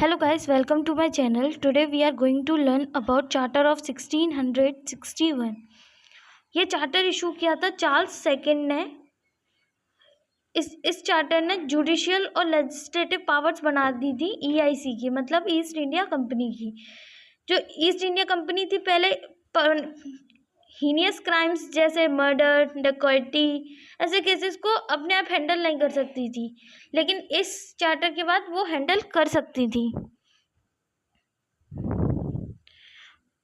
Hello guys, welcome to my channel. Today we are going to learn about Charter of 1661. ये charter issue किया था Charles second ने। इस charter ने judicial और लेजिस्लेटिव पावर्स बना दी थी ईआईसी की, मतलब ईस्ट इंडिया कंपनी की। जो ईस्ट इंडिया कंपनी थी पहले हीनियस क्राइम्स जैसे मर्डर, डकैती, ऐसे केसेस को अपने आप हैंडल नहीं कर सकती थी, लेकिन इस चार्टर के बाद वो हैंडल कर सकती थी।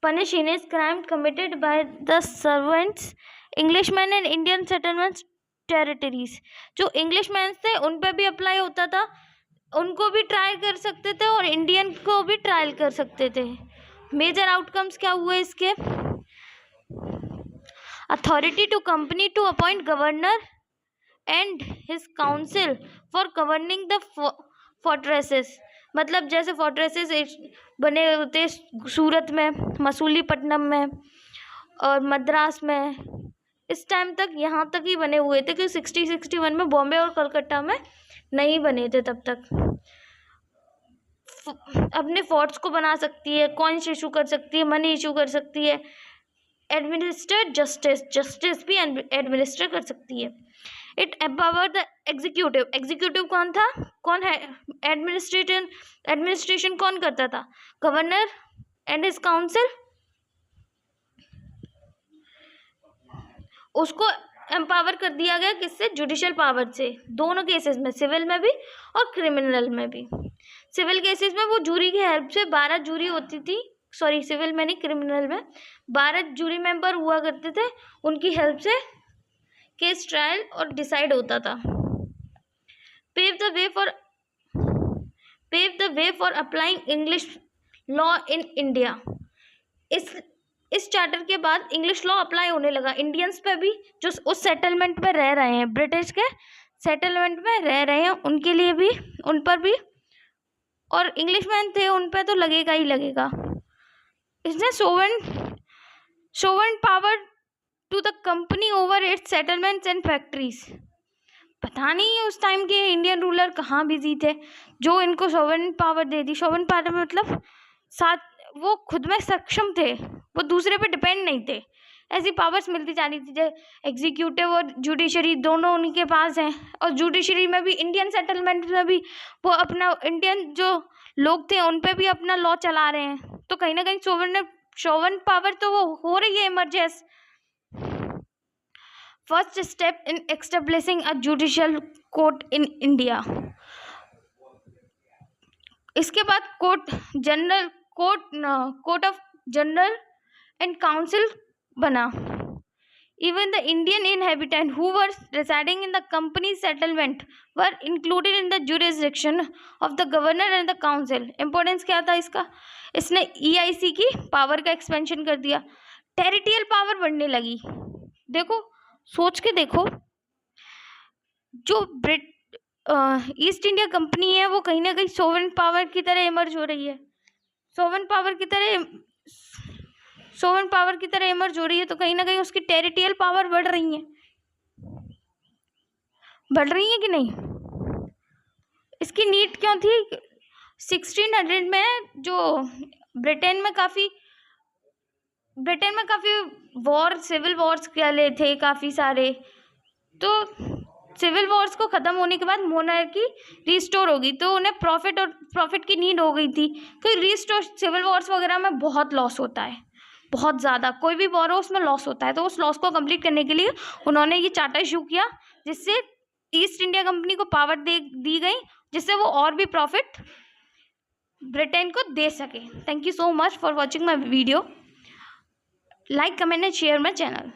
Punish heinous crime committed by the servants, Englishmen and Indian settlements territories। जो इंग्लिशमैन थे उन पर भी अप्लाई होता था, उनको भी ट्रायल कर सकते थे और इंडियन को भी ट्रायल कर सकते थे। मेजर आउटकम्स क्या हुए इसके? Authority to company to appoint governor and his council for governing the fortresses, मतलब जैसे फोर्ट्रेसेस बने होते सूरत में, मसूलीपट्टनम में और मद्रास में। इस टाइम तक यहाँ तक ही बने हुए थे कि 60-61 में बॉम्बे और कलकत्ता में नहीं बने थे। तब तक अपने फोर्ट्स को बना सकती है, कॉइन्स इशू कर सकती है, मनी इशू कर सकती है, एडमिनिस्टर जस्टिस भी एडमिनिस्टर कर सकती है। इट एम्पावर द एग्जीक्यूटिव कौन है? एडमिनिस्ट्रेशन कौन करता था? Governor and his council. उसको एम्पावर कर दिया गया किससे? जुडिशियल पावर से, दोनों केसेस में, सिविल में भी और क्रिमिनल में भी। सिविल केसेस में वो जूरी की हेल्प से 12 जूरी होती थी, सॉरी सिविल में नहीं क्रिमिनल में 12 जूरी मेंबर हुआ करते थे, उनकी हेल्प से केस ट्रायल और डिसाइड होता था। Pave the way for applying English law in India. इस चार्टर के बाद इंग्लिश लॉ अप्लाई होने लगा इंडियंस पे भी, जो उस सेटलमेंट में रह रहे हैं, ब्रिटिश के सेटलमेंट में रह रहे हैं, उनके लिए भी, उन पर भी, और इंग्लिशमैन थे उन पे तो लगेगा ही लगेगा। इसने sovereign power to the company over its settlements and factories. पता नहीं उस टाइम के इंडियन रूलर कहाँ बिजी थे जो इनको सोवरेन पावर दे दी। सोवरेन पावर मतलब साथ वो खुद में सक्षम थे, वो दूसरे पे डिपेंड नहीं थे। ऐसी पावर्स मिलती जा रही थी, जैसे एग्जीक्यूटिव और जुडिशरी दोनों उनके पास हैं, और जुडिशरी में भी इंडियन सेटलमेंट में भी वो अपना इंडियन जो लोग थे उन पे भी अपना लॉ चला रहे हैं। तो कहीं ना कहीं सोवरेन पावर तो वो हो रही है emergence. First step in establishing a judicial court in India. इसके बाद court of general and council बना। Even the Indian inhabitants who were residing in the company settlement were included in the jurisdiction of the governor and the council। Importance क्या था इसका? इसने EIC की power का expansion कर दिया, टेरिtoriयल power बढ़ने लगी। देखो, सोच के देखो, जो ईस्ट इंडिया कंपनी है वो कहीं ना कहीं सोवरेन पावर की तरह इमर्ज हो रही है, सोवरेन पावर की तरह इमर्ज हो रही है, तो कहीं ना कहीं उसकी टेरिtoriयल पावर बढ़ रही है कि नहीं? इसकी नीड क्यों थी? 1600 में जो ब्रिटेन में काफ़ी सिविल वॉर्स चले थे काफ़ी सारे, तो सिविल वॉर्स को ख़त्म होने के बाद मोनार्की रिस्टोर होगी, तो उन्हें प्रॉफिट की नीड हो गई थी। तो रिस्टोर सिविल वॉर्स वगैरह में बहुत लॉस होता है, बहुत ज़्यादा, कोई भी वॉर हो उसमें लॉस होता है। तो उस लॉस को कंप्लीट करने के लिए उन्होंने ये चार्टर इशू किया, जिससे ईस्ट इंडिया कंपनी को पावर दी गई, जिससे वो और भी प्रॉफिट ब्रिटेन को दे सके। Thank you so much for watching my video. Like, comment and share my channel.